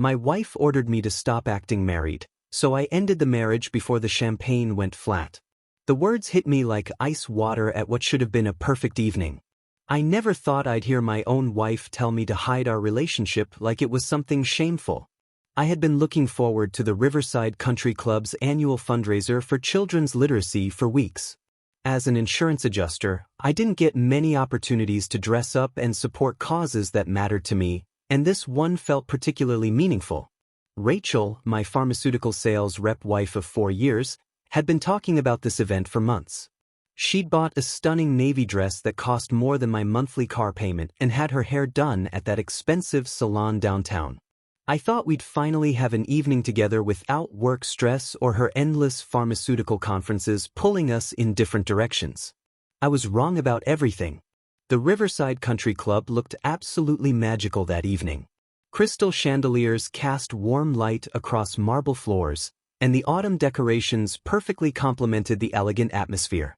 My wife ordered me to stop acting married, so I ended the marriage before the champagne went flat. The words hit me like ice water at what should have been a perfect evening. I never thought I'd hear my own wife tell me to hide our relationship like it was something shameful. I had been looking forward to the Riverside Country Club's annual fundraiser for children's literacy for weeks. As an insurance adjuster, I didn't get many opportunities to dress up and support causes that mattered to me, and this one felt particularly meaningful. Rachel, my pharmaceutical sales rep wife of 4 years, had been talking about this event for months. She'd bought a stunning navy dress that cost more than my monthly car payment and had her hair done at that expensive salon downtown. I thought we'd finally have an evening together without work stress or her endless pharmaceutical conferences pulling us in different directions. I was wrong about everything. The Riverside Country Club looked absolutely magical that evening. Crystal chandeliers cast warm light across marble floors, and the autumn decorations perfectly complemented the elegant atmosphere.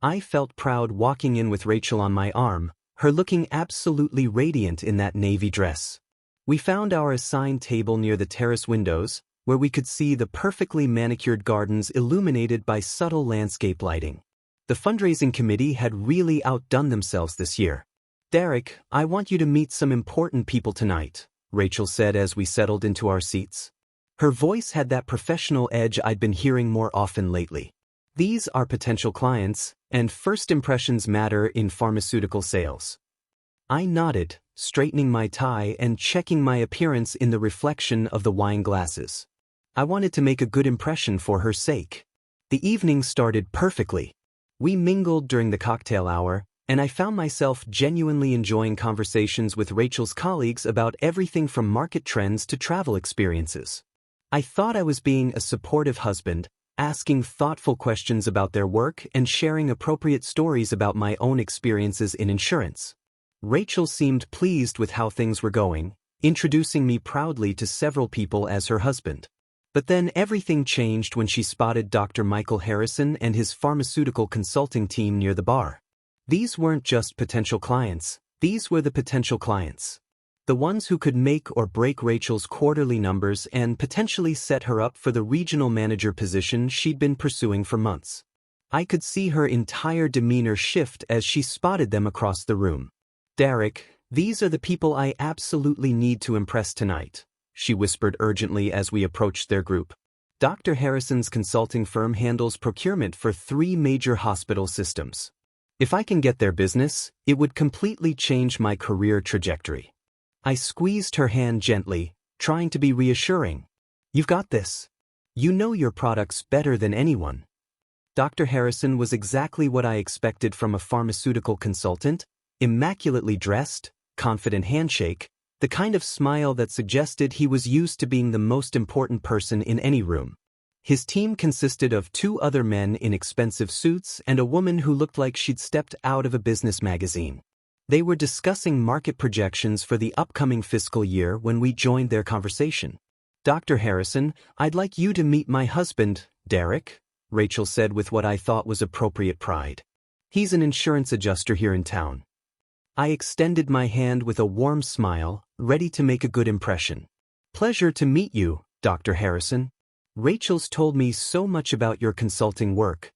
I felt proud walking in with Rachel on my arm, her looking absolutely radiant in that navy dress. We found our assigned table near the terrace windows, where we could see the perfectly manicured gardens illuminated by subtle landscape lighting. The fundraising committee had really outdone themselves this year. "Derek, I want you to meet some important people tonight," Rachel said as we settled into our seats. Her voice had that professional edge I'd been hearing more often lately. "These are potential clients, and first impressions matter in pharmaceutical sales." I nodded, straightening my tie and checking my appearance in the reflection of the wine glasses. I wanted to make a good impression for her sake. The evening started perfectly. We mingled during the cocktail hour, and I found myself genuinely enjoying conversations with Rachel's colleagues about everything from market trends to travel experiences. I thought I was being a supportive husband, asking thoughtful questions about their work and sharing appropriate stories about my own experiences in insurance. Rachel seemed pleased with how things were going, introducing me proudly to several people as her husband. But then everything changed when she spotted Dr. Michael Harrison and his pharmaceutical consulting team near the bar. These weren't just potential clients, these were the potential clients. The ones who could make or break Rachel's quarterly numbers and potentially set her up for the regional manager position she'd been pursuing for months. I could see her entire demeanor shift as she spotted them across the room. "Derek, these are the people I absolutely need to impress tonight," she whispered urgently as we approached their group. "Dr. Harrison's consulting firm handles procurement for 3 major hospital systems. If I can get their business, it would completely change my career trajectory." I squeezed her hand gently, trying to be reassuring. "You've got this. You know your products better than anyone." Dr. Harrison was exactly what I expected from a pharmaceutical consultant: immaculately dressed, confident handshake, the kind of smile that suggested he was used to being the most important person in any room. His team consisted of 2 other men in expensive suits and a woman who looked like she'd stepped out of a business magazine. They were discussing market projections for the upcoming fiscal year when we joined their conversation. "Dr. Harrison, I'd like you to meet my husband, Derek," Rachel said with what I thought was appropriate pride. "He's an insurance adjuster here in town." I extended my hand with a warm smile, ready to make a good impression. "Pleasure to meet you, Dr. Harrison. Rachel's told me so much about your consulting work."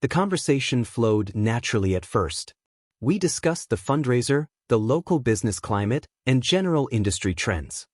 The conversation flowed naturally at first. We discussed the fundraiser, the local business climate, and general industry trends.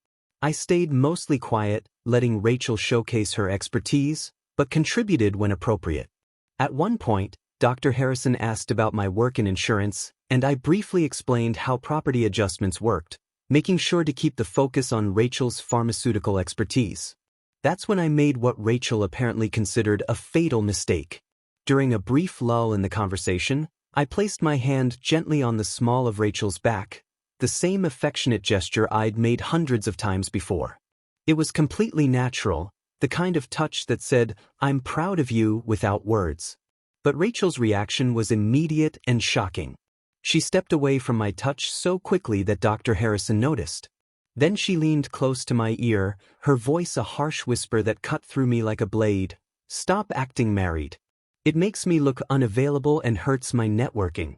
I stayed mostly quiet, letting Rachel showcase her expertise, but contributed when appropriate. At one point, Dr. Harrison asked about my work in insurance, and I briefly explained how property adjustments worked, making sure to keep the focus on Rachel's pharmaceutical expertise. That's when I made what Rachel apparently considered a fatal mistake. During a brief lull in the conversation, I placed my hand gently on the small of Rachel's back, the same affectionate gesture I'd made hundreds of times before. It was completely natural, the kind of touch that said, "I'm proud of you," without words. But Rachel's reaction was immediate and shocking. She stepped away from my touch so quickly that Dr. Harrison noticed. Then she leaned close to my ear, her voice a harsh whisper that cut through me like a blade. "Stop acting married. It makes me look unavailable and hurts my networking."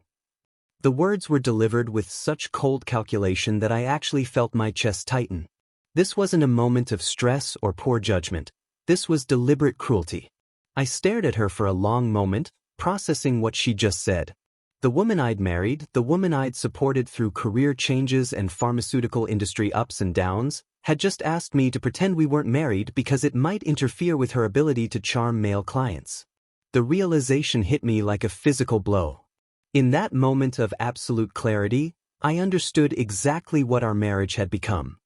The words were delivered with such cold calculation that I actually felt my chest tighten. This wasn't a moment of stress or poor judgment. This was deliberate cruelty. I stared at her for a long moment, processing what she just said. The woman I'd married, the woman I'd supported through career changes and pharmaceutical industry ups and downs, had just asked me to pretend we weren't married because it might interfere with her ability to charm male clients. The realization hit me like a physical blow. In that moment of absolute clarity, I understood exactly what our marriage had become.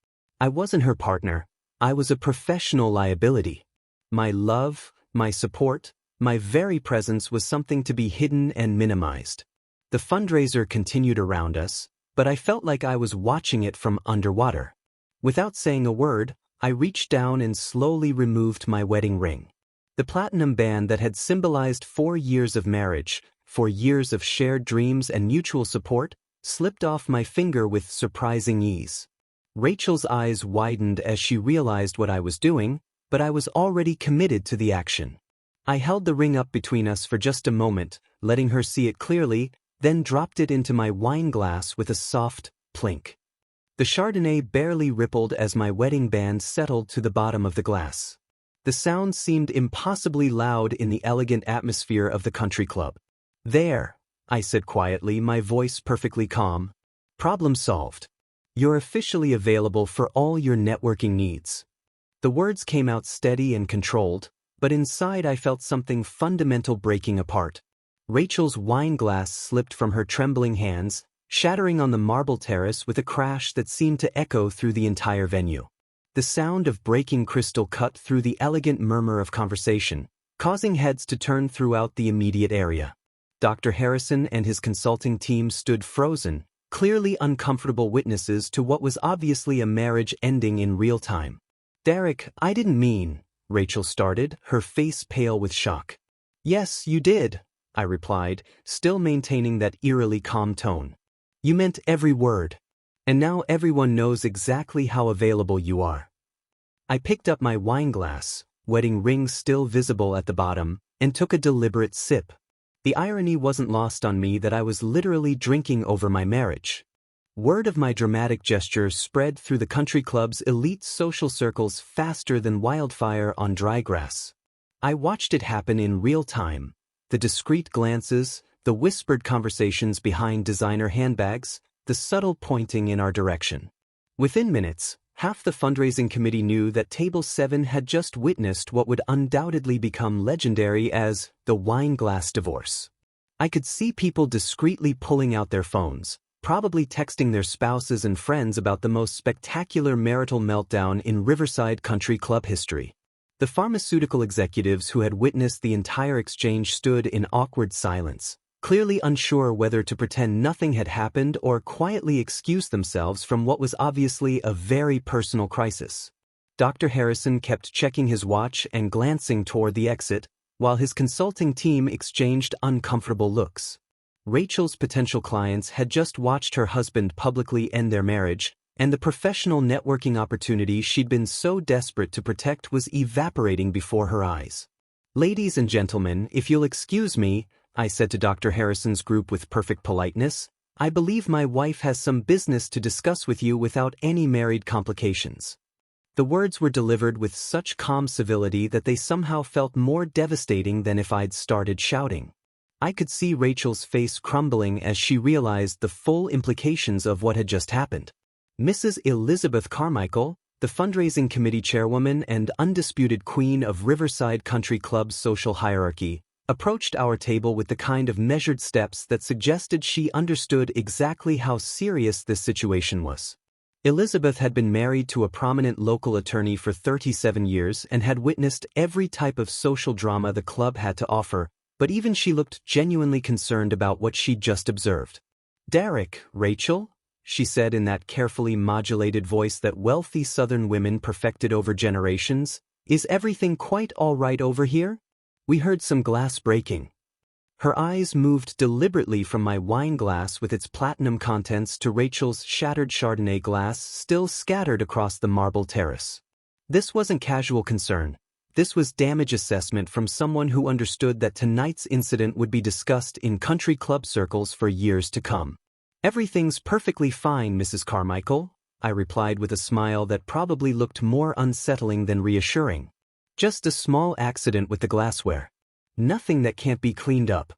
I wasn't her partner. I was a professional liability. My love, my support, my very presence was something to be hidden and minimized. The fundraiser continued around us, but I felt like I was watching it from underwater. Without saying a word, I reached down and slowly removed my wedding ring. The platinum band that had symbolized 4 years of marriage, 4 years of shared dreams and mutual support, slipped off my finger with surprising ease. Rachel's eyes widened as she realized what I was doing, but I was already committed to the action. I held the ring up between us for just a moment, letting her see it clearly, then dropped it into my wine glass with a soft plink. The Chardonnay barely rippled as my wedding band settled to the bottom of the glass. The sound seemed impossibly loud in the elegant atmosphere of the country club. "There," I said quietly, my voice perfectly calm. "Problem solved. You're officially available for all your networking needs." The words came out steady and controlled, but inside I felt something fundamental breaking apart. Rachel's wine glass slipped from her trembling hands, shattering on the marble terrace with a crash that seemed to echo through the entire venue. The sound of breaking crystal cut through the elegant murmur of conversation, causing heads to turn throughout the immediate area. Dr. Harrison and his consulting team stood frozen, clearly uncomfortable witnesses to what was obviously a marriage ending in real time. "Derek, I didn't mean," Rachel started, her face pale with shock. "Yes, you did," I replied, still maintaining that eerily calm tone. "You meant every word. And now everyone knows exactly how available you are." I picked up my wine glass, wedding ring still visible at the bottom, and took a deliberate sip. The irony wasn't lost on me that I was literally drinking over my marriage. Word of my dramatic gesture spread through the country club's elite social circles faster than wildfire on dry grass. I watched it happen in real time. The discreet glances, the whispered conversations behind designer handbags, the subtle pointing in our direction. Within minutes, half the fundraising committee knew that Table 7 had just witnessed what would undoubtedly become legendary as the wine glass divorce. I could see people discreetly pulling out their phones, probably texting their spouses and friends about the most spectacular marital meltdown in Riverside Country Club history. The pharmaceutical executives who had witnessed the entire exchange stood in awkward silence, clearly unsure whether to pretend nothing had happened or quietly excuse themselves from what was obviously a very personal crisis. Dr. Harrison kept checking his watch and glancing toward the exit, while his consulting team exchanged uncomfortable looks. Rachel's potential clients had just watched her husband publicly end their marriage, and the professional networking opportunity she'd been so desperate to protect was evaporating before her eyes. "Ladies and gentlemen, if you'll excuse me," I said to Dr. Harrison's group with perfect politeness, "I believe my wife has some business to discuss with you without any married complications." The words were delivered with such calm civility that they somehow felt more devastating than if I'd started shouting. I could see Rachel's face crumbling as she realized the full implications of what had just happened. Mrs. Elizabeth Carmichael, the fundraising committee chairwoman and undisputed queen of Riverside Country Club's social hierarchy, approached our table with the kind of measured steps that suggested she understood exactly how serious this situation was. Elizabeth had been married to a prominent local attorney for 37 years and had witnessed every type of social drama the club had to offer, but even she looked genuinely concerned about what she'd just observed. "Derek, Rachel," she said in that carefully modulated voice that wealthy Southern women perfected over generations, "is everything quite all right over here? We heard some glass breaking." Her eyes moved deliberately from my wine glass with its platinum contents to Rachel's shattered Chardonnay glass still scattered across the marble terrace. This wasn't casual concern. This was damage assessment from someone who understood that tonight's incident would be discussed in country club circles for years to come. "Everything's perfectly fine, Mrs. Carmichael," I replied with a smile that probably looked more unsettling than reassuring. Just a small accident with the glassware. Nothing that can't be cleaned up.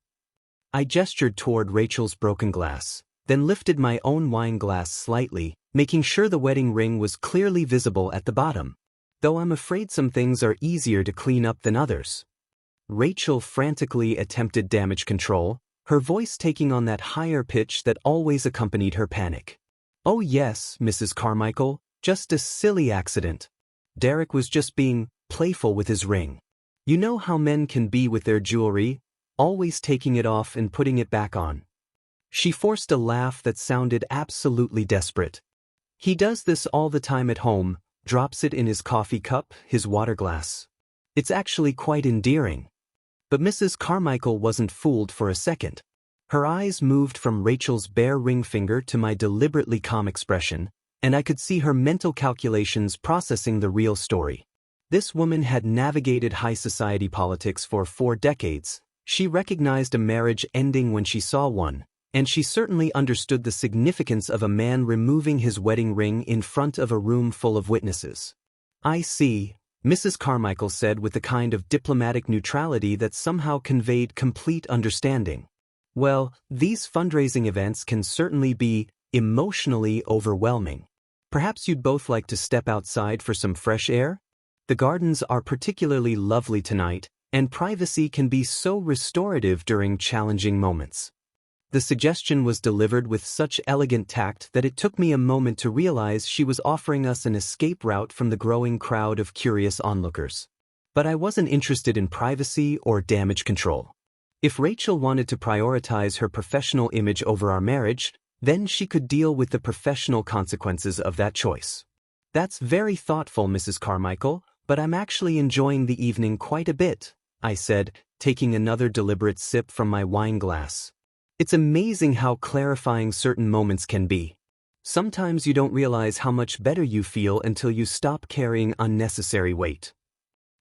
I gestured toward Rachel's broken glass, then lifted my own wine glass slightly, making sure the wedding ring was clearly visible at the bottom. Though I'm afraid some things are easier to clean up than others. Rachel frantically attempted damage control, her voice taking on that higher pitch that always accompanied her panic. "Oh yes, Mrs. Carmichael, just a silly accident. Derek was just being playful with his ring. You know how men can be with their jewelry, always taking it off and putting it back on." She forced a laugh that sounded absolutely desperate. "He does this all the time at home, drops it in his coffee cup, his water glass. It's actually quite endearing." But Mrs. Carmichael wasn't fooled for a second. Her eyes moved from Rachel's bare ring finger to my deliberately calm expression, and I could see her mental calculations processing the real story. This woman had navigated high society politics for 4 decades. She recognized a marriage ending when she saw one, and she certainly understood the significance of a man removing his wedding ring in front of a room full of witnesses. "I see," Mrs. Carmichael said with the kind of diplomatic neutrality that somehow conveyed complete understanding. "Well, these fundraising events can certainly be emotionally overwhelming. Perhaps you'd both like to step outside for some fresh air? The gardens are particularly lovely tonight, and privacy can be so restorative during challenging moments." The suggestion was delivered with such elegant tact that it took me a moment to realize she was offering us an escape route from the growing crowd of curious onlookers. But I wasn't interested in privacy or damage control. If Rachel wanted to prioritize her professional image over our marriage, then she could deal with the professional consequences of that choice. "That's very thoughtful, Mrs. Carmichael, but I'm actually enjoying the evening quite a bit," I said, taking another deliberate sip from my wine glass. "It's amazing how clarifying certain moments can be. Sometimes you don't realize how much better you feel until you stop carrying unnecessary weight."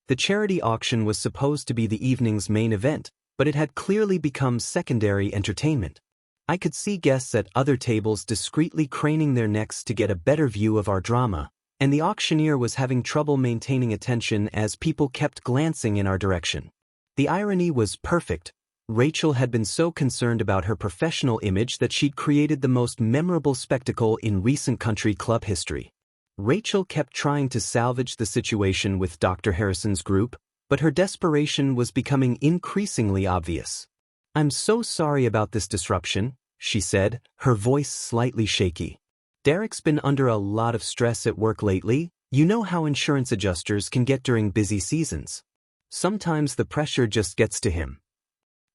The charity auction was supposed to be the evening's main event, but it had clearly become secondary entertainment. I could see guests at other tables discreetly craning their necks to get a better view of our drama, and the auctioneer was having trouble maintaining attention as people kept glancing in our direction. The irony was perfect. Rachel had been so concerned about her professional image that she'd created the most memorable spectacle in recent country club history. Rachel kept trying to salvage the situation with Dr. Harrison's group, but her desperation was becoming increasingly obvious. "I'm so sorry about this disruption," she said, her voice slightly shaky. "Derek's been under a lot of stress at work lately. You know how insurance adjusters can get during busy seasons. Sometimes the pressure just gets to him."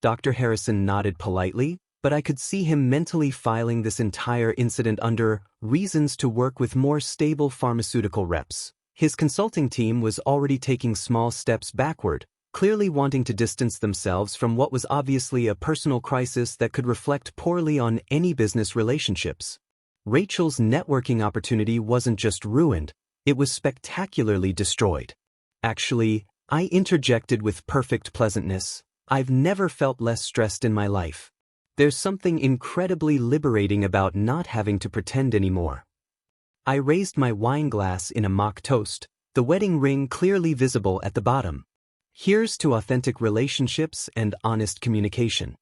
Dr. Harrison nodded politely, but I could see him mentally filing this entire incident under reasons to work with more stable pharmaceutical reps. His consulting team was already taking small steps backward, clearly wanting to distance themselves from what was obviously a personal crisis that could reflect poorly on any business relationships. Rachel's networking opportunity wasn't just ruined, it was spectacularly destroyed. Actually, I interjected with perfect pleasantness, "I've never felt less stressed in my life. There's something incredibly liberating about not having to pretend anymore." I raised my wine glass in a mock toast, the wedding ring clearly visible at the bottom. "Here's to authentic relationships and honest communication."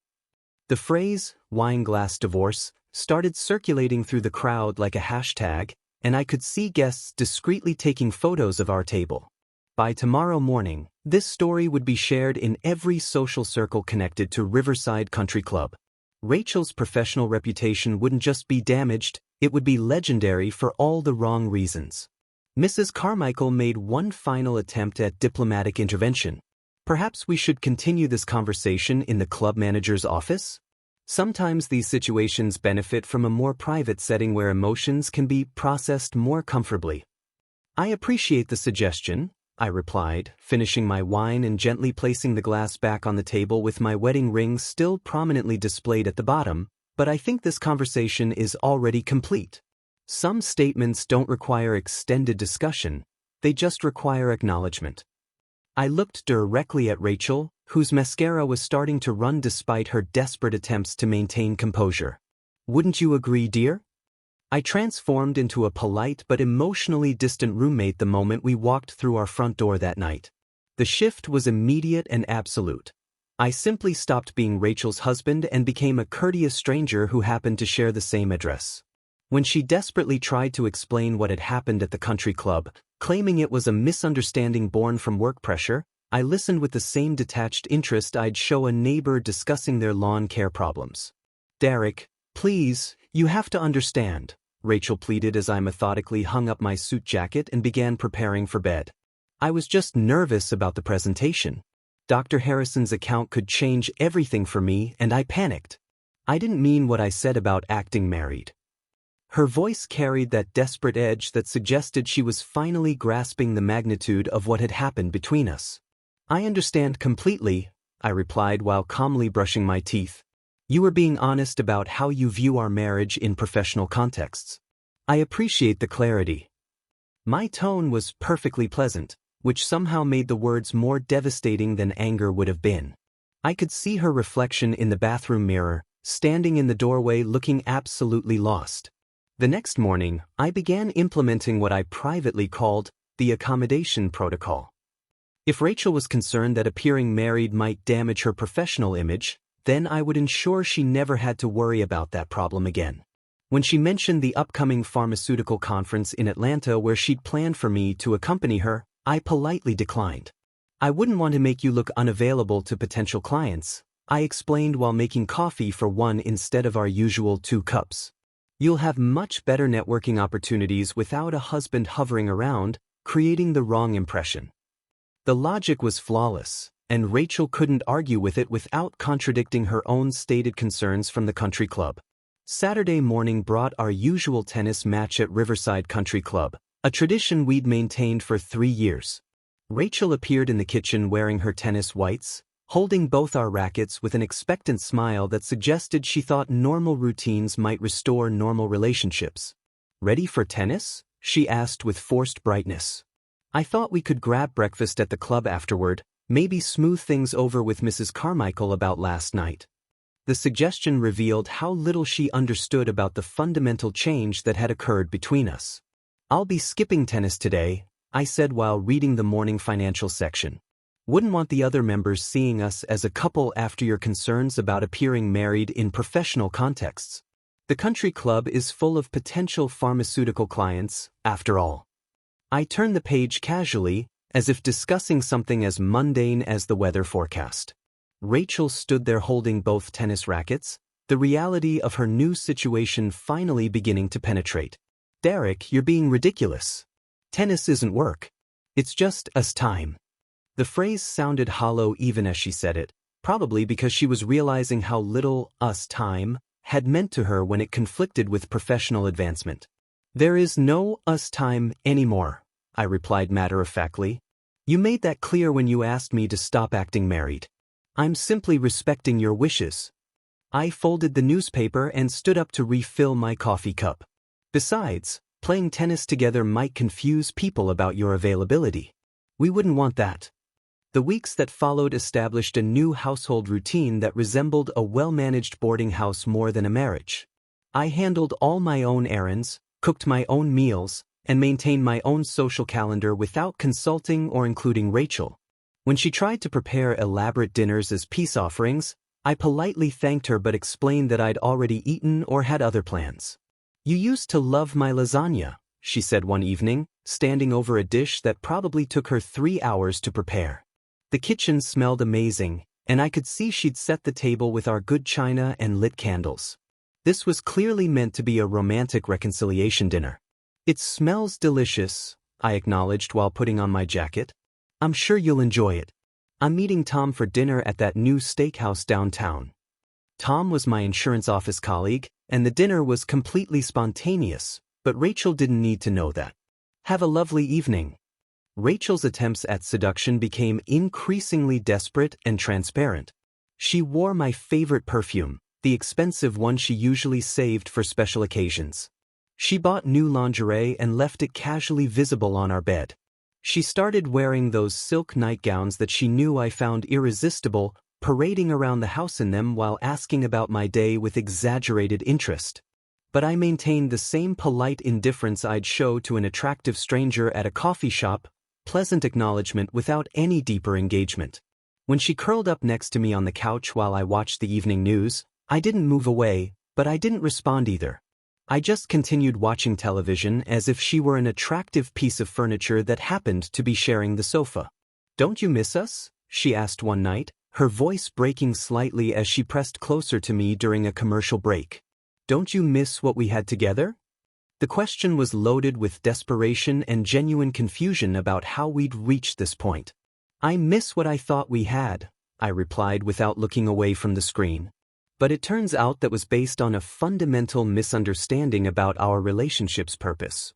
The phrase, "wine glass divorce," started circulating through the crowd like a hashtag, and I could see guests discreetly taking photos of our table. By tomorrow morning, this story would be shared in every social circle connected to Riverside Country Club. Rachel's professional reputation wouldn't just be damaged, it would be legendary for all the wrong reasons. Mrs. Carmichael made one final attempt at diplomatic intervention. "Perhaps we should continue this conversation in the club manager's office? Sometimes these situations benefit from a more private setting where emotions can be processed more comfortably." "I appreciate the suggestion," I replied, finishing my wine and gently placing the glass back on the table with my wedding ring still prominently displayed at the bottom, "but I think this conversation is already complete. Some statements don't require extended discussion, they just require acknowledgement." I looked directly at Rachel, whose mascara was starting to run despite her desperate attempts to maintain composure. "Wouldn't you agree, dear?" I transformed into a polite but emotionally distant roommate the moment we walked through our front door that night. The shift was immediate and absolute. I simply stopped being Rachel's husband and became a courteous stranger who happened to share the same address. When she desperately tried to explain what had happened at the country club, claiming it was a misunderstanding born from work pressure, I listened with the same detached interest I'd show a neighbor discussing their lawn care problems. "Derek, please, you have to understand," Rachel pleaded as I methodically hung up my suit jacket and began preparing for bed. "I was just nervous about the presentation. Dr. Harrison's account could change everything for me, and I panicked. I didn't mean what I said about acting married." Her voice carried that desperate edge that suggested she was finally grasping the magnitude of what had happened between us. "I understand completely," I replied while calmly brushing my teeth. "You were being honest about how you view our marriage in professional contexts. I appreciate the clarity." My tone was perfectly pleasant, which somehow made the words more devastating than anger would have been. I could see her reflection in the bathroom mirror, standing in the doorway looking absolutely lost. The next morning, I began implementing what I privately called the accommodation protocol. If Rachel was concerned that appearing married might damage her professional image, then I would ensure she never had to worry about that problem again. When she mentioned the upcoming pharmaceutical conference in Atlanta where she'd planned for me to accompany her, I politely declined. "I wouldn't want to make you look unavailable to potential clients," I explained while making coffee for one instead of our usual 2 cups. "You'll have much better networking opportunities without a husband hovering around, creating the wrong impression." The logic was flawless, and Rachel couldn't argue with it without contradicting her own stated concerns from the country club. Saturday morning brought our usual tennis match at Riverside Country Club, a tradition we'd maintained for 3 years. Rachel appeared in the kitchen wearing her tennis whites, holding both our rackets with an expectant smile that suggested she thought normal routines might restore normal relationships. "Ready for tennis?" she asked with forced brightness. I thought we could grab breakfast at the club afterward, maybe smooth things over with Mrs. Carmichael about last night. The suggestion revealed how little she understood about the fundamental change that had occurred between us. "I'll be skipping tennis today," I said while reading the morning financial section. "Wouldn't want the other members seeing us as a couple after your concerns about appearing married in professional contexts. The country club is full of potential pharmaceutical clients, after all." I turned the page casually, as if discussing something as mundane as the weather forecast. Rachel stood there holding both tennis rackets, the reality of her new situation finally beginning to penetrate. "Derek, you're being ridiculous. Tennis isn't work. It's just us time." The phrase sounded hollow even as she said it, probably because she was realizing how little us time had meant to her when it conflicted with professional advancement. "There is no us time anymore," I replied matter-of-factly. "You made that clear when you asked me to stop acting married. I'm simply respecting your wishes." I folded the newspaper and stood up to refill my coffee cup. "Besides, playing tennis together might confuse people about your availability. We wouldn't want that." The weeks that followed established a new household routine that resembled a well-managed boarding house more than a marriage. I handled all my own errands, cooked my own meals, and maintained my own social calendar without consulting or including Rachel. When she tried to prepare elaborate dinners as peace offerings, I politely thanked her but explained that I'd already eaten or had other plans. "You used to love my lasagna," she said one evening, standing over a dish that probably took her 3 hours to prepare. The kitchen smelled amazing, and I could see she'd set the table with our good china and lit candles. This was clearly meant to be a romantic reconciliation dinner. "It smells delicious," I acknowledged while putting on my jacket. "I'm sure you'll enjoy it. I'm meeting Tom for dinner at that new steakhouse downtown." Tom was my insurance office colleague, and the dinner was completely spontaneous, but Rachel didn't need to know that. "Have a lovely evening." Rachel's attempts at seduction became increasingly desperate and transparent. She wore my favorite perfume, the expensive one she usually saved for special occasions. She bought new lingerie and left it casually visible on our bed. She started wearing those silk nightgowns that she knew I found irresistible, parading around the house in them while asking about my day with exaggerated interest. but I maintained the same polite indifference I'd show to an attractive stranger at a coffee shop, pleasant acknowledgement without any deeper engagement. When she curled up next to me on the couch while I watched the evening news, I didn't move away, but I didn't respond either. I just continued watching television as if she were an attractive piece of furniture that happened to be sharing the sofa. "Don't you miss us?" she asked one night, her voice breaking slightly as she pressed closer to me during a commercial break. "Don't you miss what we had together?" The question was loaded with desperation and genuine confusion about how we'd reached this point. "I miss what I thought we had," I replied without looking away from the screen. But it turns out that was based on a fundamental misunderstanding about our relationship's purpose.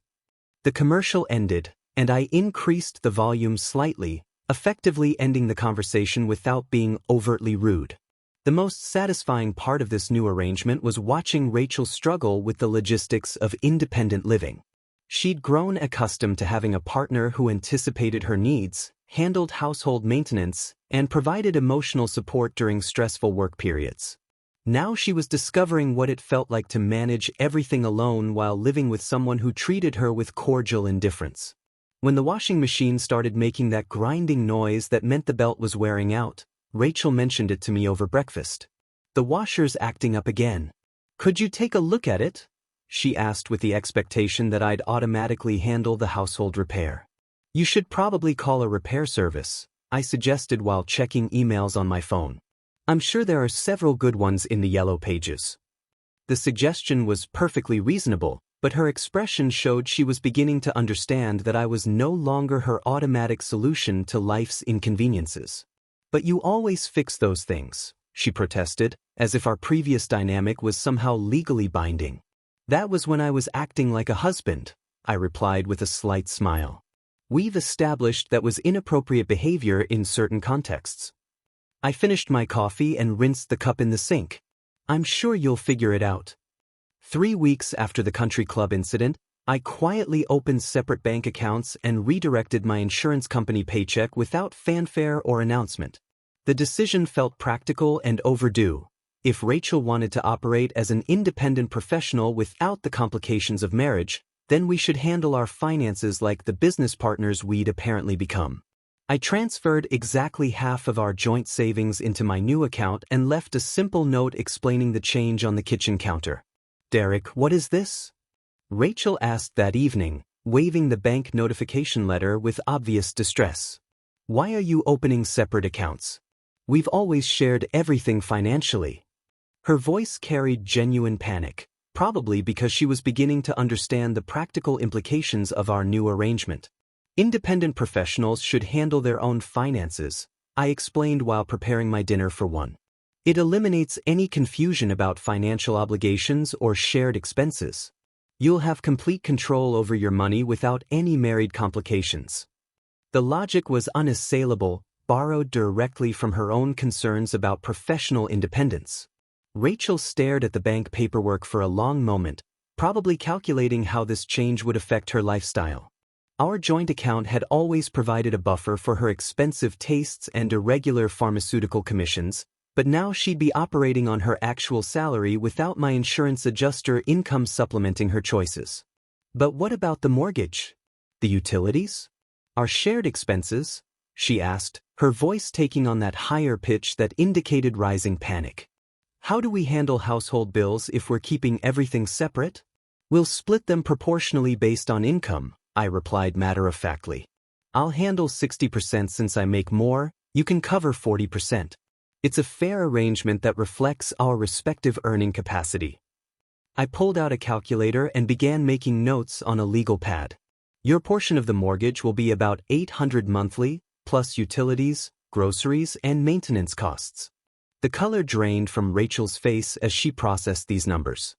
The commercial ended, and I increased the volume slightly, effectively ending the conversation without being overtly rude. The most satisfying part of this new arrangement was watching Rachel struggle with the logistics of independent living. She'd grown accustomed to having a partner who anticipated her needs, handled household maintenance, and provided emotional support during stressful work periods. Now she was discovering what it felt like to manage everything alone while living with someone who treated her with cordial indifference. When the washing machine started making that grinding noise that meant the belt was wearing out, Rachel mentioned it to me over breakfast. "The washer's acting up again. Could you take a look at it?" she asked with the expectation that I'd automatically handle the household repair. "You should probably call a repair service," I suggested while checking emails on my phone. "I'm sure there are several good ones in the yellow pages." The suggestion was perfectly reasonable, but her expression showed she was beginning to understand that I was no longer her automatic solution to life's inconveniences. "But you always fix those things," she protested, as if our previous dynamic was somehow legally binding. "That was when I was acting like a husband," I replied with a slight smile. "We've established that was inappropriate behavior in certain contexts." I finished my coffee and rinsed the cup in the sink. "I'm sure you'll figure it out." 3 weeks after the country club incident, I quietly opened separate bank accounts and redirected my insurance company paycheck without fanfare or announcement. The decision felt practical and overdue. If Rachel wanted to operate as an independent professional without the complications of marriage, then we should handle our finances like the business partners we'd apparently become. I transferred exactly half of our joint savings into my new account and left a simple note explaining the change on the kitchen counter. "Derek, what is this?" Rachel asked that evening, waving the bank notification letter with obvious distress. "Why are you opening separate accounts? We've always shared everything financially." Her voice carried genuine panic, probably because she was beginning to understand the practical implications of our new arrangement. "Independent professionals should handle their own finances," I explained while preparing my dinner for one. "It eliminates any confusion about financial obligations or shared expenses. You'll have complete control over your money without any married complications." The logic was unassailable, borrowed directly from her own concerns about professional independence. Rachel stared at the bank paperwork for a long moment, probably calculating how this change would affect her lifestyle. Our joint account had always provided a buffer for her expensive tastes and irregular pharmaceutical commissions, but now she'd be operating on her actual salary without my insurance adjuster income supplementing her choices. "But what about the mortgage? The utilities? Our shared expenses?" she asked, her voice taking on that higher pitch that indicated rising panic. "How do we handle household bills if we're keeping everything separate?" "We'll split them proportionally based on income," I replied matter-of-factly. "I'll handle 60% since I make more, you can cover 40%. It's a fair arrangement that reflects our respective earning capacity." I pulled out a calculator and began making notes on a legal pad. "Your portion of the mortgage will be about $800 monthly, plus utilities, groceries, and maintenance costs." The color drained from Rachel's face as she processed these numbers.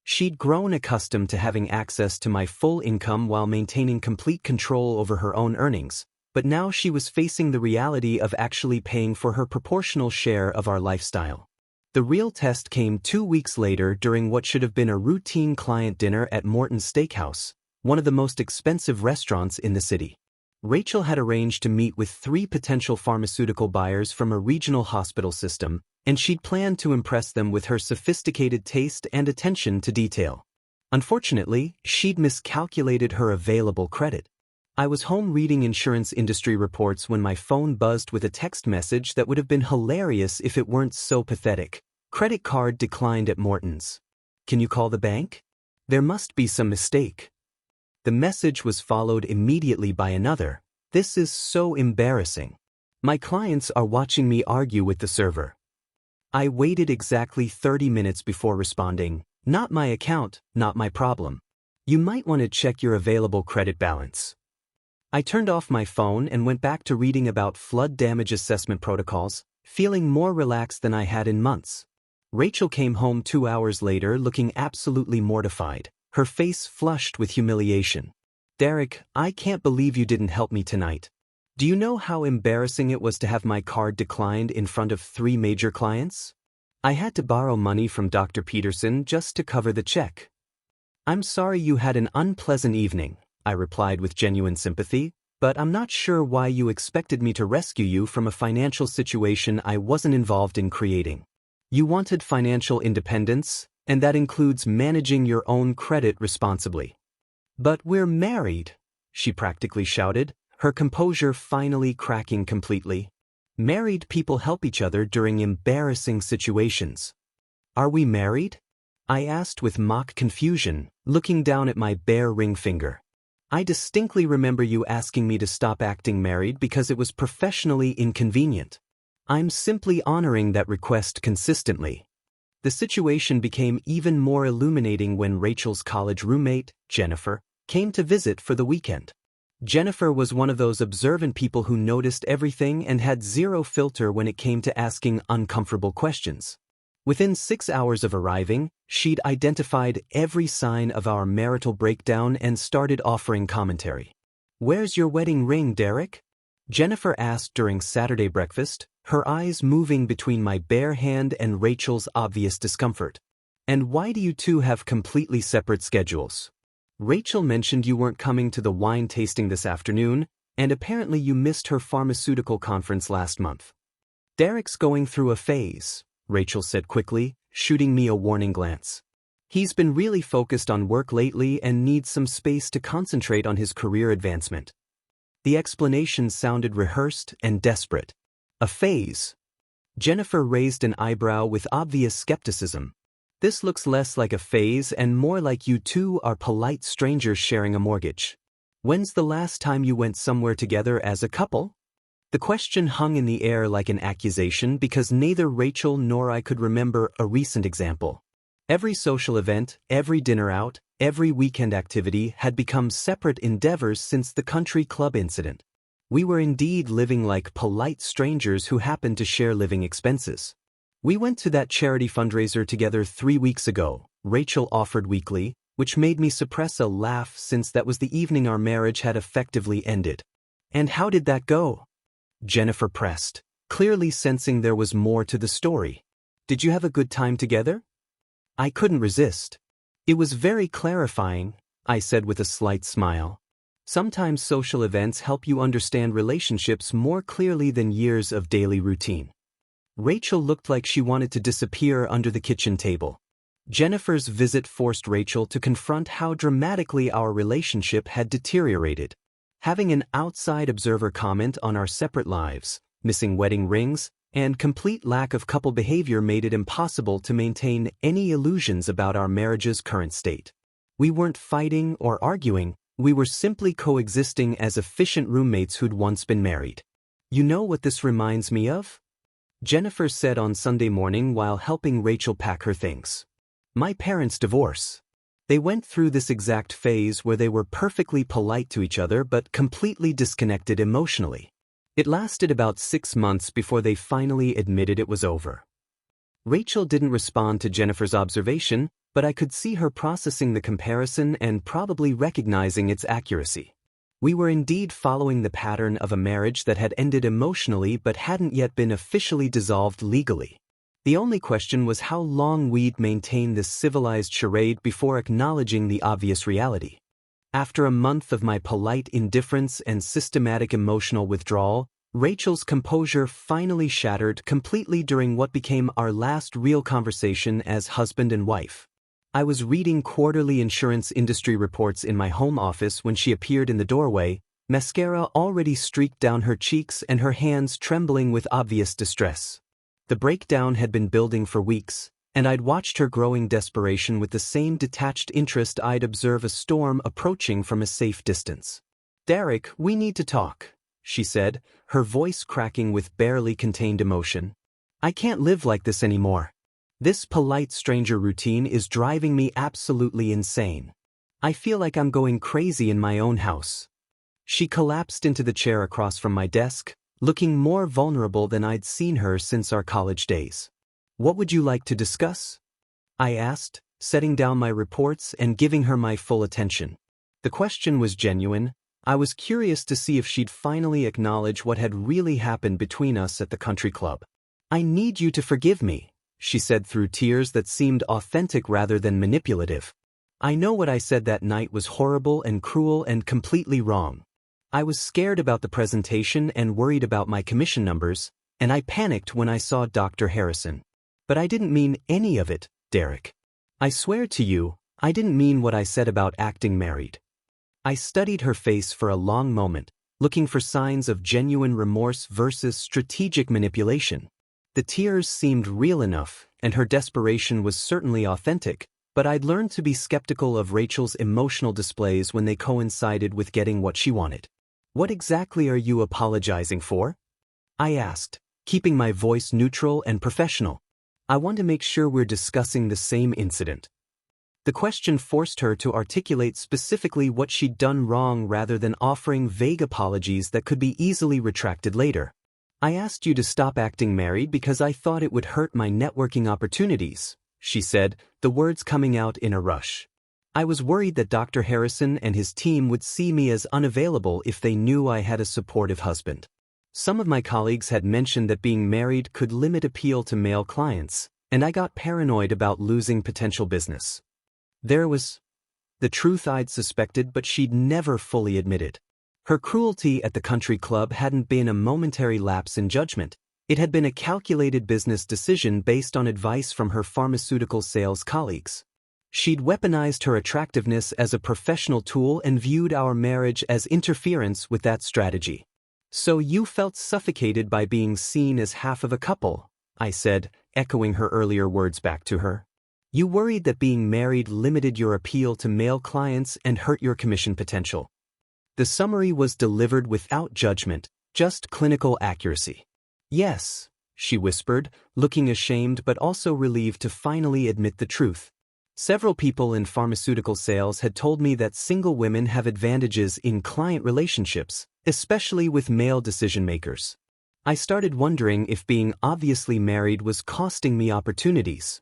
She'd grown accustomed to having access to my full income while maintaining complete control over her own earnings, but now she was facing the reality of actually paying for her proportional share of our lifestyle. The real test came 2 weeks later during what should have been a routine client dinner at Morton's Steakhouse, one of the most expensive restaurants in the city. Rachel had arranged to meet with 3 potential pharmaceutical buyers from a regional hospital system, and she'd planned to impress them with her sophisticated taste and attention to detail. Unfortunately, she'd miscalculated her available credit. I was home reading insurance industry reports when my phone buzzed with a text message that would have been hilarious if it weren't so pathetic. Credit card declined at Morton's. Can you call the bank? There must be some mistake. The message was followed immediately by another. This is so embarrassing. My clients are watching me argue with the server. I waited exactly 30 minutes before responding. Not my account, not my problem. You might want to check your available credit balance. I turned off my phone and went back to reading about flood damage assessment protocols, feeling more relaxed than I had in months. Rachel came home 2 hours later looking absolutely mortified, her face flushed with humiliation. Derek, I can't believe you didn't help me tonight. Do you know how embarrassing it was to have my card declined in front of 3 major clients? I had to borrow money from Dr. Peterson just to cover the check. I'm sorry you had an unpleasant evening, I replied with genuine sympathy, but I'm not sure why you expected me to rescue you from a financial situation I wasn't involved in creating. You wanted financial independence, and that includes managing your own credit responsibly. But we're married, she practically shouted, her composure finally cracking completely. Married people help each other during embarrassing situations. Are we married? I asked with mock confusion, looking down at my bare ring finger. I distinctly remember you asking me to stop acting married because it was professionally inconvenient. I'm simply honoring that request consistently. The situation became even more illuminating when Rachel's college roommate, Jennifer, came to visit for the weekend. Jennifer was one of those observant people who noticed everything and had zero filter when it came to asking uncomfortable questions. Within 6 hours of arriving, she'd identified every sign of our marital breakdown and started offering commentary. Where's your wedding ring, Derek? Jennifer asked during Saturday breakfast, her eyes moving between my bare hand and Rachel's obvious discomfort. And why do you two have completely separate schedules? Rachel mentioned you weren't coming to the wine tasting this afternoon, and apparently you missed her pharmaceutical conference last month. Derek's going through a phase, Rachel said quickly, shooting me a warning glance. He's been really focused on work lately and needs some space to concentrate on his career advancement. The explanation sounded rehearsed and desperate. A phase. Jennifer raised an eyebrow with obvious skepticism. This looks less like a phase and more like you two are polite strangers sharing a mortgage. When's the last time you went somewhere together as a couple? The question hung in the air like an accusation because neither Rachel nor I could remember a recent example. Every social event, every dinner out, every weekend activity had become separate endeavors since the country club incident. We were indeed living like polite strangers who happened to share living expenses. We went to that charity fundraiser together 3 weeks ago, Rachel offered weakly, which made me suppress a laugh since that was the evening our marriage had effectively ended. And how did that go? Jennifer pressed, clearly sensing there was more to the story. Did you have a good time together? I couldn't resist. It was very clarifying, I said with a slight smile. Sometimes social events help you understand relationships more clearly than years of daily routine. Rachel looked like she wanted to disappear under the kitchen table. Jennifer's visit forced Rachel to confront how dramatically our relationship had deteriorated. Having an outside observer comment on our separate lives, missing wedding rings, and complete lack of couple behavior made it impossible to maintain any illusions about our marriage's current state. We weren't fighting or arguing, we were simply coexisting as efficient roommates who'd once been married. You know what this reminds me of? Jennifer said on Sunday morning while helping Rachel pack her things. My parents' divorce. They went through this exact phase where they were perfectly polite to each other but completely disconnected emotionally. It lasted about 6 months before they finally admitted it was over. Rachel didn't respond to Jennifer's observation, but I could see her processing the comparison and probably recognizing its accuracy. We were indeed following the pattern of a marriage that had ended emotionally but hadn't yet been officially dissolved legally. The only question was how long we'd maintain this civilized charade before acknowledging the obvious reality. After a month of my polite indifference and systematic emotional withdrawal, Rachel's composure finally shattered completely during what became our last real conversation as husband and wife. I was reading quarterly insurance industry reports in my home office when she appeared in the doorway, mascara already streaked down her cheeks and her hands trembling with obvious distress. The breakdown had been building for weeks, and I'd watched her growing desperation with the same detached interest I'd observe a storm approaching from a safe distance. "Derek, we need to talk," she said, her voice cracking with barely contained emotion. "I can't live like this anymore. This polite stranger routine is driving me absolutely insane. I feel like I'm going crazy in my own house." She collapsed into the chair across from my desk, looking more vulnerable than I'd seen her since our college days. "What would you like to discuss?" I asked, setting down my reports and giving her my full attention. The question was genuine. I was curious to see if she'd finally acknowledge what had really happened between us at the country club. "I need you to forgive me," she said through tears that seemed authentic rather than manipulative. "I know what I said that night was horrible and cruel and completely wrong. I was scared about the presentation and worried about my commission numbers, and I panicked when I saw Dr. Harrison. But I didn't mean any of it, Derek. I swear to you, I didn't mean what I said about acting married." I studied her face for a long moment, looking for signs of genuine remorse versus strategic manipulation. The tears seemed real enough, and her desperation was certainly authentic, but I'd learned to be skeptical of Rachel's emotional displays when they coincided with getting what she wanted. "What exactly are you apologizing for?" I asked, keeping my voice neutral and professional. I want to make sure we're discussing the same incident. The question forced her to articulate specifically what she'd done wrong rather than offering vague apologies that could be easily retracted later. "I asked you to stop acting married because I thought it would hurt my networking opportunities," she said, the words coming out in a rush. "I was worried that Dr. Harrison and his team would see me as unavailable if they knew I had a supportive husband. Some of my colleagues had mentioned that being married could limit appeal to male clients, and I got paranoid about losing potential business." There was the truth I'd suspected but she'd never fully admitted. Her cruelty at the country club hadn't been a momentary lapse in judgment. It had been a calculated business decision based on advice from her pharmaceutical sales colleagues. She'd weaponized her attractiveness as a professional tool and viewed our marriage as interference with that strategy. "So you felt suffocated by being seen as half of a couple," I said, echoing her earlier words back to her. "You worried that being married limited your appeal to male clients and hurt your commission potential." The summary was delivered without judgment, just clinical accuracy. "Yes," she whispered, looking ashamed but also relieved to finally admit the truth. "Several people in pharmaceutical sales had told me that single women have advantages in client relationships, especially with male decision-makers. I started wondering if being obviously married was costing me opportunities."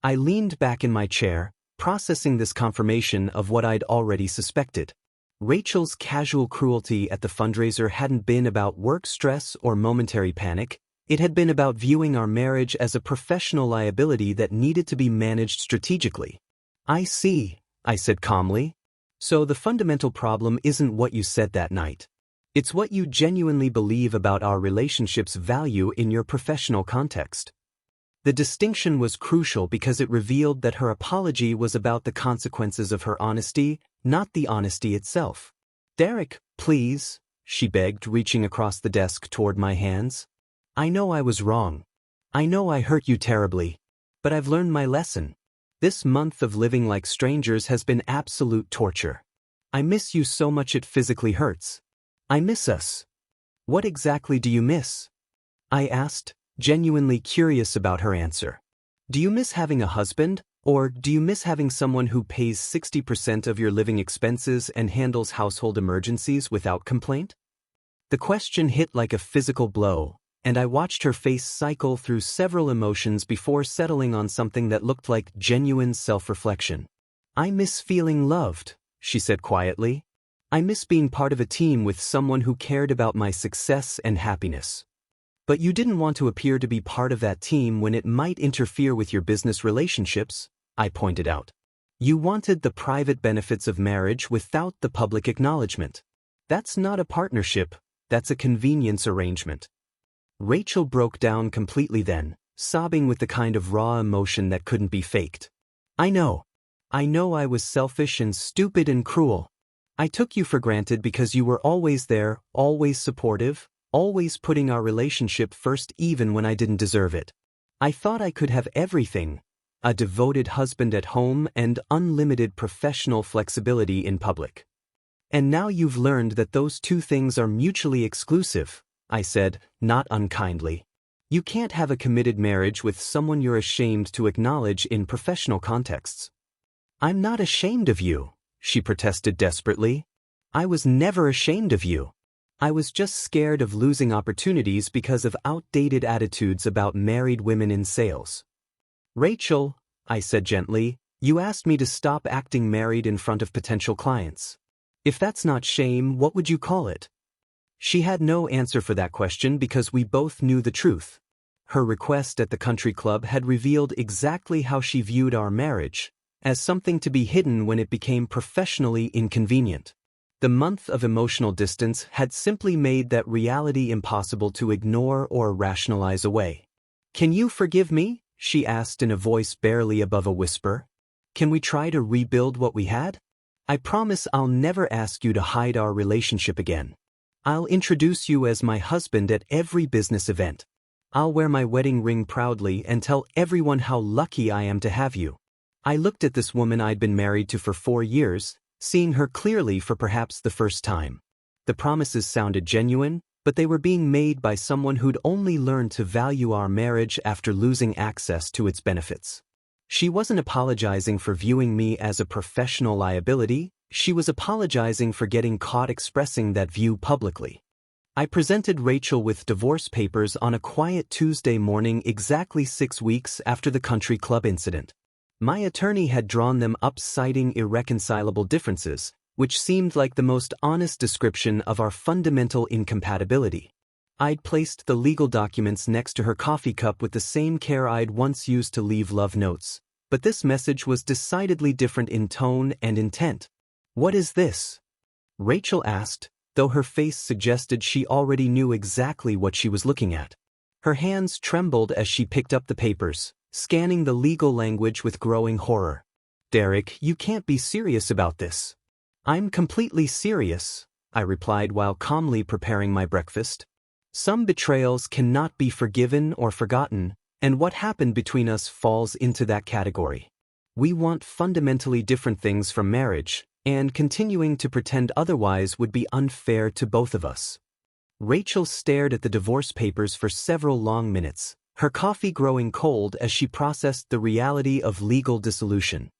I leaned back in my chair, processing this confirmation of what I'd already suspected. Rachel's casual cruelty at the fundraiser hadn't been about work stress or momentary panic. It had been about viewing our marriage as a professional liability that needed to be managed strategically. "I see," I said calmly. "So the fundamental problem isn't what you said that night. It's what you genuinely believe about our relationship's value in your professional context." The distinction was crucial because it revealed that her apology was about the consequences of her honesty, not the honesty itself. "Derek, please," she begged, reaching across the desk toward my hands. "I know I was wrong. I know I hurt you terribly. But I've learned my lesson. This month of living like strangers has been absolute torture. I miss you so much it physically hurts. I miss us." "What exactly do you miss?" I asked, genuinely curious about her answer. "Do you miss having a husband, or do you miss having someone who pays 60% of your living expenses and handles household emergencies without complaint?" The question hit like a physical blow, and I watched her face cycle through several emotions before settling on something that looked like genuine self-reflection. "I miss feeling loved," she said quietly. "I miss being part of a team with someone who cared about my success and happiness." "But you didn't want to appear to be part of that team when it might interfere with your business relationships," I pointed out. "You wanted the private benefits of marriage without the public acknowledgement. That's not a partnership, that's a convenience arrangement." Rachel broke down completely then, sobbing with the kind of raw emotion that couldn't be faked. "I know. I know I was selfish and stupid and cruel. I took you for granted because you were always there, always supportive, always putting our relationship first even when I didn't deserve it. I thought I could have everything: a devoted husband at home and unlimited professional flexibility in public. And now you've learned that those two things are mutually exclusive, I said, not unkindly. You can't have a committed marriage with someone you're ashamed to acknowledge in professional contexts. I'm not ashamed of you, she protested desperately. I was never ashamed of you. I was just scared of losing opportunities because of outdated attitudes about married women in sales. Rachel, I said gently, you asked me to stop acting married in front of potential clients. If that's not shame, what would you call it? She had no answer for that question because we both knew the truth. Her request at the country club had revealed exactly how she viewed our marriage, as something to be hidden when it became professionally inconvenient. The month of emotional distance had simply made that reality impossible to ignore or rationalize away. Can you forgive me? She asked in a voice barely above a whisper. Can we try to rebuild what we had? I promise I'll never ask you to hide our relationship again. I'll introduce you as my husband at every business event. I'll wear my wedding ring proudly and tell everyone how lucky I am to have you. I looked at this woman I'd been married to for 4 years, seeing her clearly for perhaps the first time. The promises sounded genuine, but they were being made by someone who'd only learned to value our marriage after losing access to its benefits. She wasn't apologizing for viewing me as a professional liability, she was apologizing for getting caught expressing that view publicly. I presented Rachel with divorce papers on a quiet Tuesday morning exactly 6 weeks after the country club incident. My attorney had drawn them up citing irreconcilable differences, which seemed like the most honest description of our fundamental incompatibility. I'd placed the legal documents next to her coffee cup with the same care I'd once used to leave love notes, but this message was decidedly different in tone and intent. What is this? Rachel asked, though her face suggested she already knew exactly what she was looking at. Her hands trembled as she picked up the papers, scanning the legal language with growing horror. Derek, you can't be serious about this. I'm completely serious, I replied while calmly preparing my breakfast. Some betrayals cannot be forgiven or forgotten, and what happened between us falls into that category. We want fundamentally different things from marriage, and continuing to pretend otherwise would be unfair to both of us. Rachel stared at the divorce papers for several long minutes, her coffee growing cold as she processed the reality of legal dissolution.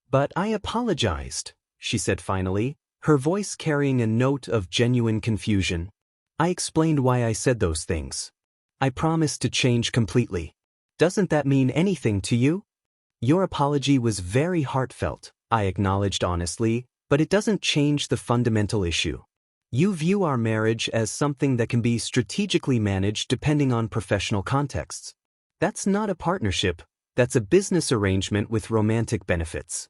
But I apologized, she said finally, her voice carrying a note of genuine confusion. I explained why I said those things. I promised to change completely. Doesn't that mean anything to you? Your apology was very heartfelt, I acknowledged honestly, but it doesn't change the fundamental issue. You view our marriage as something that can be strategically managed depending on professional contexts. That's not a partnership, that's a business arrangement with romantic benefits.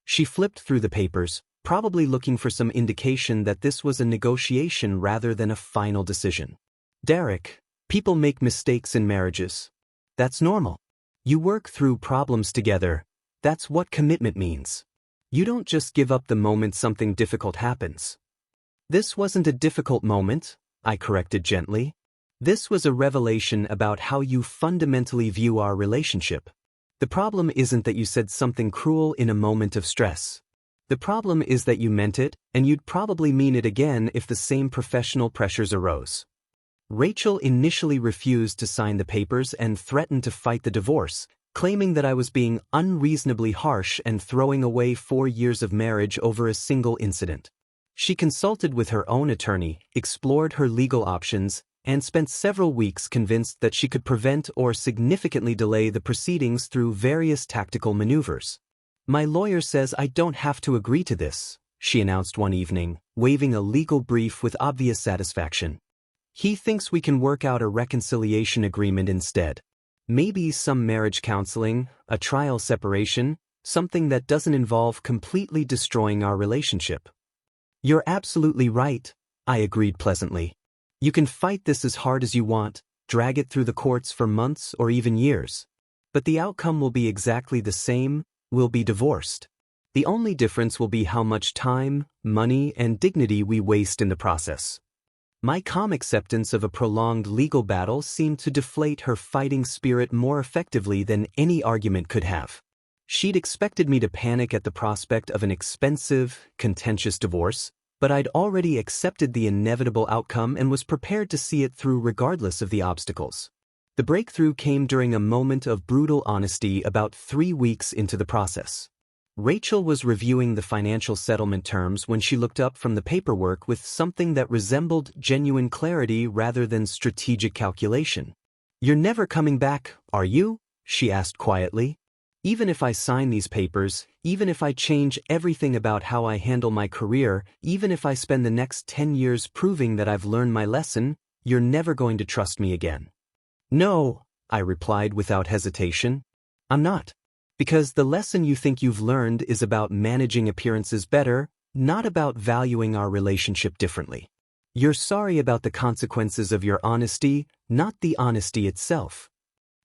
She flipped through the papers, probably looking for some indication that this was a negotiation rather than a final decision. Derek, people make mistakes in marriages. That's normal. You work through problems together. That's what commitment means. You don't just give up the moment something difficult happens. This wasn't a difficult moment, I corrected gently. This was a revelation about how you fundamentally view our relationship. The problem isn't that you said something cruel in a moment of stress. The problem is that you meant it, and you'd probably mean it again if the same professional pressures arose. Rachel initially refused to sign the papers and threatened to fight the divorce, claiming that I was being unreasonably harsh and throwing away 4 years of marriage over a single incident. She consulted with her own attorney, explored her legal options, and spent several weeks convinced that she could prevent or significantly delay the proceedings through various tactical maneuvers. My lawyer says I don't have to agree to this, she announced one evening, waving a legal brief with obvious satisfaction. He thinks we can work out a reconciliation agreement instead. Maybe some marriage counseling, a trial separation, something that doesn't involve completely destroying our relationship. You're absolutely right, I agreed pleasantly. You can fight this as hard as you want, drag it through the courts for months or even years. But the outcome will be exactly the same, we'll be divorced. The only difference will be how much time, money, and dignity we waste in the process. My calm acceptance of a prolonged legal battle seemed to deflate her fighting spirit more effectively than any argument could have. She'd expected me to panic at the prospect of an expensive, contentious divorce, but I'd already accepted the inevitable outcome and was prepared to see it through regardless of the obstacles. The breakthrough came during a moment of brutal honesty about 3 weeks into the process. Rachel was reviewing the financial settlement terms when she looked up from the paperwork with something that resembled genuine clarity rather than strategic calculation. "You're never coming back, are you?" she asked quietly. "Even if I sign these papers, even if I change everything about how I handle my career, even if I spend the next 10 years proving that I've learned my lesson, you're never going to trust me again." "No," I replied without hesitation. "I'm not. Because the lesson you think you've learned is about managing appearances better, not about valuing our relationship differently. You're sorry about the consequences of your honesty, not the honesty itself."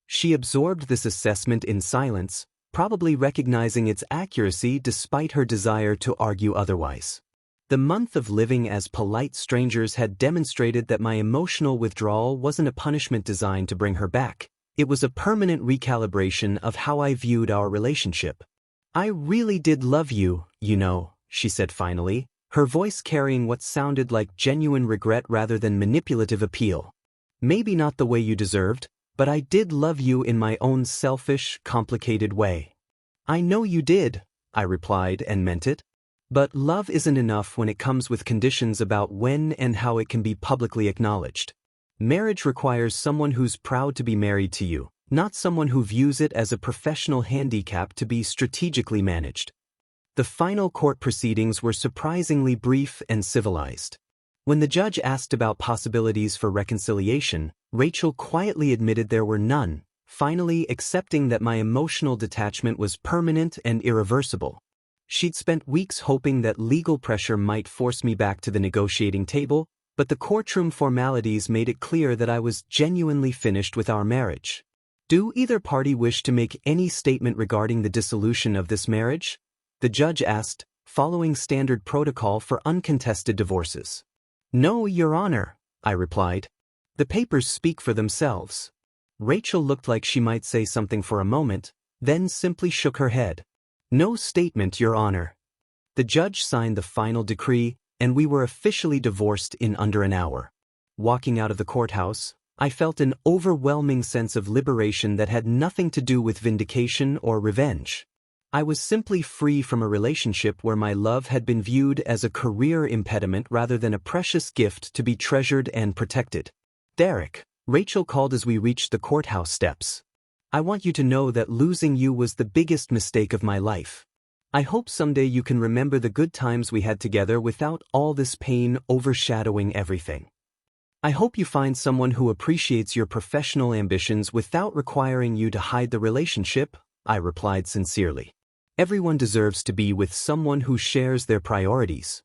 She absorbed this assessment in silence, probably recognizing its accuracy despite her desire to argue otherwise. The month of living as polite strangers had demonstrated that my emotional withdrawal wasn't a punishment designed to bring her back. It was a permanent recalibration of how I viewed our relationship. "I really did love you, you know," she said finally, her voice carrying what sounded like genuine regret rather than manipulative appeal. "Maybe not the way you deserved, but I did love you in my own selfish, complicated way." "I know you did," I replied and meant it. "But love isn't enough when it comes with conditions about when and how it can be publicly acknowledged. Marriage requires someone who's proud to be married to you, not someone who views it as a professional handicap to be strategically managed." The final court proceedings were surprisingly brief and civilized. When the judge asked about possibilities for reconciliation, Rachel quietly admitted there were none, finally accepting that my emotional detachment was permanent and irreversible. She'd spent weeks hoping that legal pressure might force me back to the negotiating table, but the courtroom formalities made it clear that I was genuinely finished with our marriage. "Do either party wish to make any statement regarding the dissolution of this marriage?" the judge asked, following standard protocol for uncontested divorces. "No, Your Honor," I replied. "The papers speak for themselves." Rachel looked like she might say something for a moment, then simply shook her head. "No statement, Your Honor." The judge signed the final decree, and we were officially divorced in under an hour. Walking out of the courthouse, I felt an overwhelming sense of liberation that had nothing to do with vindication or revenge. I was simply free from a relationship where my love had been viewed as a career impediment rather than a precious gift to be treasured and protected. "Derek," Rachel called as we reached the courthouse steps. "I want you to know that losing you was the biggest mistake of my life. I hope someday you can remember the good times we had together without all this pain overshadowing everything. I hope you find someone who appreciates your professional ambitions without requiring you to hide the relationship," I replied sincerely. "Everyone deserves to be with someone who shares their priorities."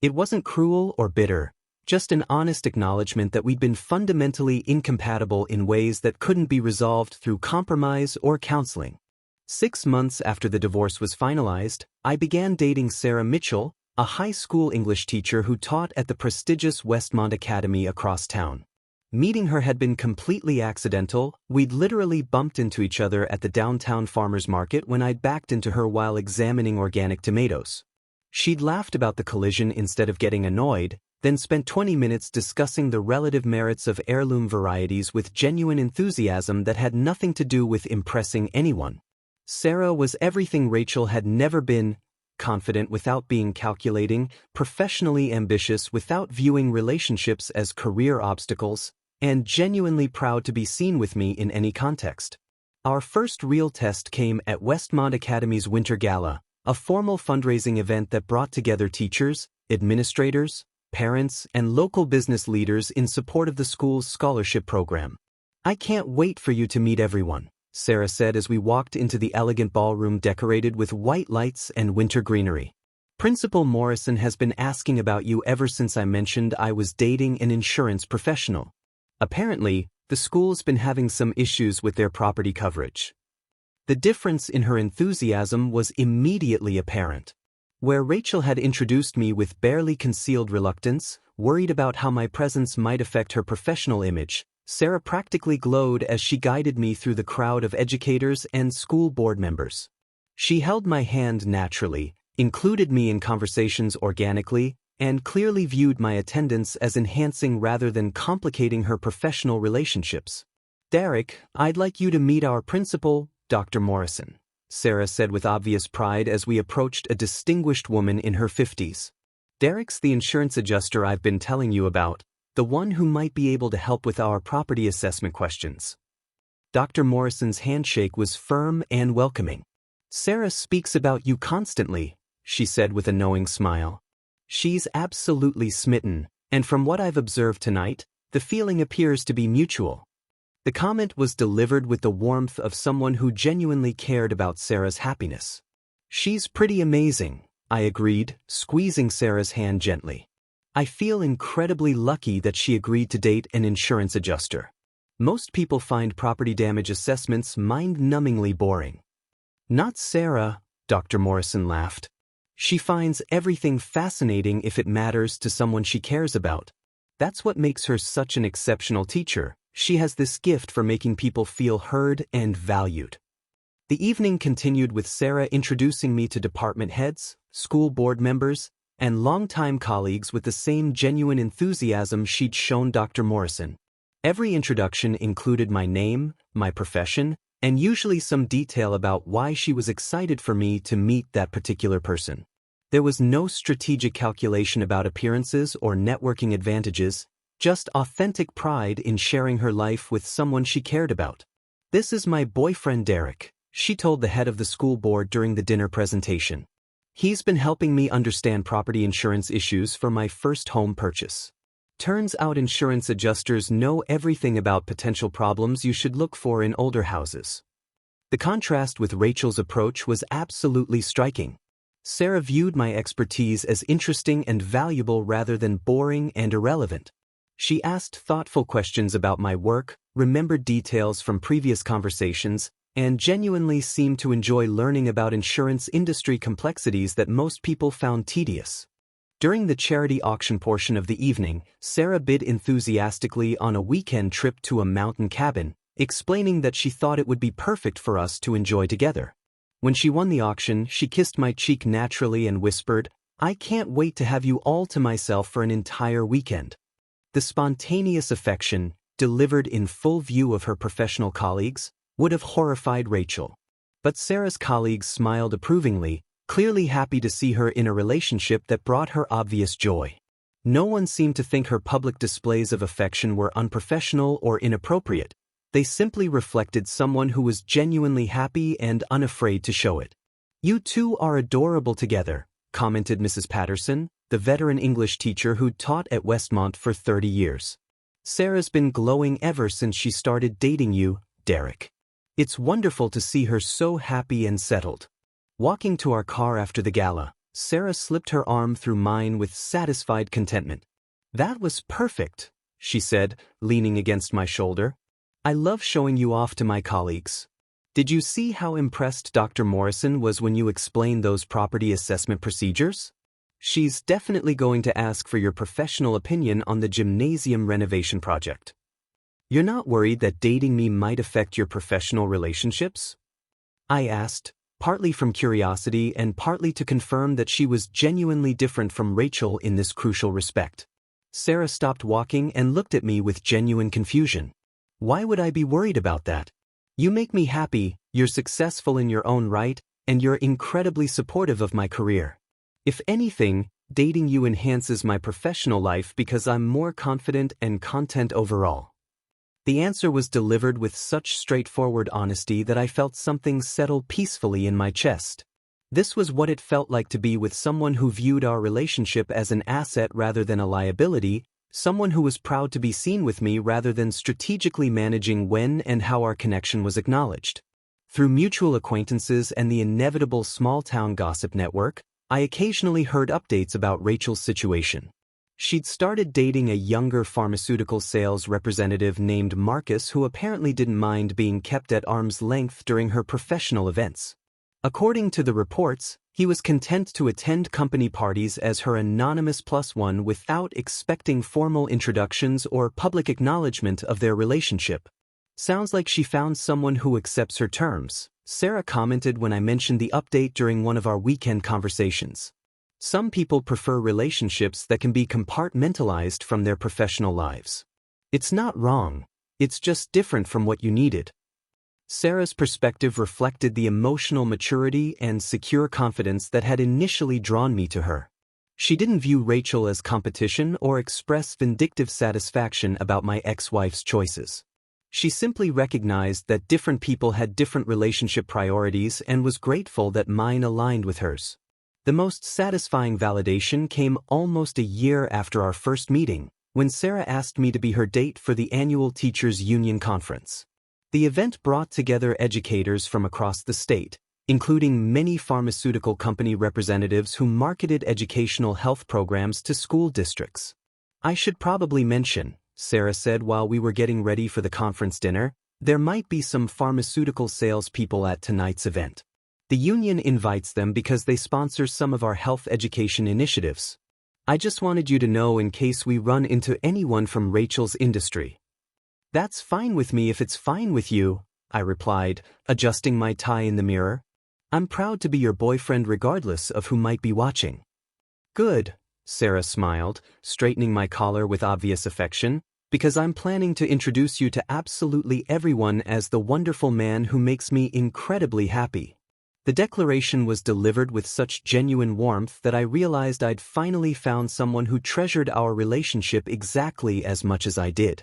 It wasn't cruel or bitter, just an honest acknowledgement that we'd been fundamentally incompatible in ways that couldn't be resolved through compromise or counseling. 6 months after the divorce was finalized, I began dating Sarah Mitchell, a high school English teacher who taught at the prestigious Westmont Academy across town. Meeting her had been completely accidental. We'd literally bumped into each other at the downtown farmers market when I'd backed into her while examining organic tomatoes. She'd laughed about the collision instead of getting annoyed, then spent 20 minutes discussing the relative merits of heirloom varieties with genuine enthusiasm that had nothing to do with impressing anyone. Sarah was everything Rachel had never been: confident without being calculating, professionally ambitious without viewing relationships as career obstacles, and genuinely proud to be seen with me in any context. Our first real test came at Westmont Academy's Winter Gala, a formal fundraising event that brought together teachers, administrators, parents, and local business leaders in support of the school's scholarship program. "I can't wait for you to meet everyone," Sarah said as we walked into the elegant ballroom decorated with white lights and winter greenery. "Principal Morrison has been asking about you ever since I mentioned I was dating an insurance professional. Apparently, the school's been having some issues with their property coverage." The difference in her enthusiasm was immediately apparent. Where Rachel had introduced me with barely concealed reluctance, worried about how my presence might affect her professional image, Sarah practically glowed as she guided me through the crowd of educators and school board members. She held my hand naturally, included me in conversations organically, and clearly viewed my attendance as enhancing rather than complicating her professional relationships. "Derek, I'd like you to meet our principal, Dr. Morrison," Sarah said with obvious pride as we approached a distinguished woman in her 50s. "Derek's the insurance adjuster I've been telling you about, the one who might be able to help with our property assessment questions." Dr. Morrison's handshake was firm and welcoming. "Sarah speaks about you constantly," she said with a knowing smile. "She's absolutely smitten, and from what I've observed tonight, the feeling appears to be mutual." The comment was delivered with the warmth of someone who genuinely cared about Sarah's happiness. "She's pretty amazing," I agreed, squeezing Sarah's hand gently. "I feel incredibly lucky that she agreed to date an insurance adjuster. Most people find property damage assessments mind-numbingly boring." "Not Sarah," Dr. Morrison laughed. "She finds everything fascinating if it matters to someone she cares about. That's what makes her such an exceptional teacher. She has this gift for making people feel heard and valued." The evening continued with Sarah introducing me to department heads, school board members, and longtime colleagues with the same genuine enthusiasm she'd shown Dr. Morrison. Every introduction included my name, my profession, and usually some detail about why she was excited for me to meet that particular person. There was no strategic calculation about appearances or networking advantages, just authentic pride in sharing her life with someone she cared about. "This is my boyfriend Derek," she told the head of the school board during the dinner presentation. "He's been helping me understand property insurance issues for my first home purchase. Turns out insurance adjusters know everything about potential problems you should look for in older houses." The contrast with Rachel's approach was absolutely striking. Sarah viewed my expertise as interesting and valuable rather than boring and irrelevant. She asked thoughtful questions about my work, remembered details from previous conversations, and genuinely seemed to enjoy learning about insurance industry complexities that most people found tedious. During the charity auction portion of the evening, Sarah bid enthusiastically on a weekend trip to a mountain cabin, explaining that she thought it would be perfect for us to enjoy together. When she won the auction, she kissed my cheek naturally and whispered, "I can't wait to have you all to myself for an entire weekend." The spontaneous affection, delivered in full view of her professional colleagues, would have horrified Rachel. But Sarah's colleagues smiled approvingly, clearly happy to see her in a relationship that brought her obvious joy. No one seemed to think her public displays of affection were unprofessional or inappropriate. They simply reflected someone who was genuinely happy and unafraid to show it. "You two are adorable together," commented Mrs. Patterson, the veteran English teacher who'd taught at Westmont for 30 years. "Sarah's been glowing ever since she started dating you, Derek. It's wonderful to see her so happy and settled." Walking to our car after the gala, Sarah slipped her arm through mine with satisfied contentment. "That was perfect," she said, leaning against my shoulder. "I love showing you off to my colleagues. Did you see how impressed Dr. Morrison was when you explained those property assessment procedures? She's definitely going to ask for your professional opinion on the gymnasium renovation project." "You're not worried that dating me might affect your professional relationships?" I asked, partly from curiosity and partly to confirm that she was genuinely different from Rachel in this crucial respect. Sarah stopped walking and looked at me with genuine confusion. "Why would I be worried about that? You make me happy, you're successful in your own right, and you're incredibly supportive of my career. If anything, dating you enhances my professional life because I'm more confident and content overall." The answer was delivered with such straightforward honesty that I felt something settle peacefully in my chest. This was what it felt like to be with someone who viewed our relationship as an asset rather than a liability, someone who was proud to be seen with me rather than strategically managing when and how our connection was acknowledged. Through mutual acquaintances and the inevitable small-town gossip network, I occasionally heard updates about Rachel's situation. She'd started dating a younger pharmaceutical sales representative named Marcus who apparently didn't mind being kept at arm's length during her professional events. According to the reports, he was content to attend company parties as her anonymous plus one without expecting formal introductions or public acknowledgement of their relationship. Sounds like she found someone who accepts her terms, Sarah commented when I mentioned the update during one of our weekend conversations. Some people prefer relationships that can be compartmentalized from their professional lives. It's not wrong, it's just different from what you needed. Sarah's perspective reflected the emotional maturity and secure confidence that had initially drawn me to her. She didn't view Rachel as competition or express vindictive satisfaction about my ex-wife's choices. She simply recognized that different people had different relationship priorities and was grateful that mine aligned with hers. The most satisfying validation came almost a year after our first meeting, when Sarah asked me to be her date for the annual Teachers Union Conference. The event brought together educators from across the state, including many pharmaceutical company representatives who marketed educational health programs to school districts. I should probably mention, Sarah said while we were getting ready for the conference dinner, there might be some pharmaceutical salespeople at tonight's event. The union invites them because they sponsor some of our health education initiatives. I just wanted you to know in case we run into anyone from Rachel's industry. That's fine with me if it's fine with you, I replied, adjusting my tie in the mirror. I'm proud to be your boyfriend regardless of who might be watching. Good, Sarah smiled, straightening my collar with obvious affection, because I'm planning to introduce you to absolutely everyone as the wonderful man who makes me incredibly happy. The declaration was delivered with such genuine warmth that I realized I'd finally found someone who treasured our relationship exactly as much as I did.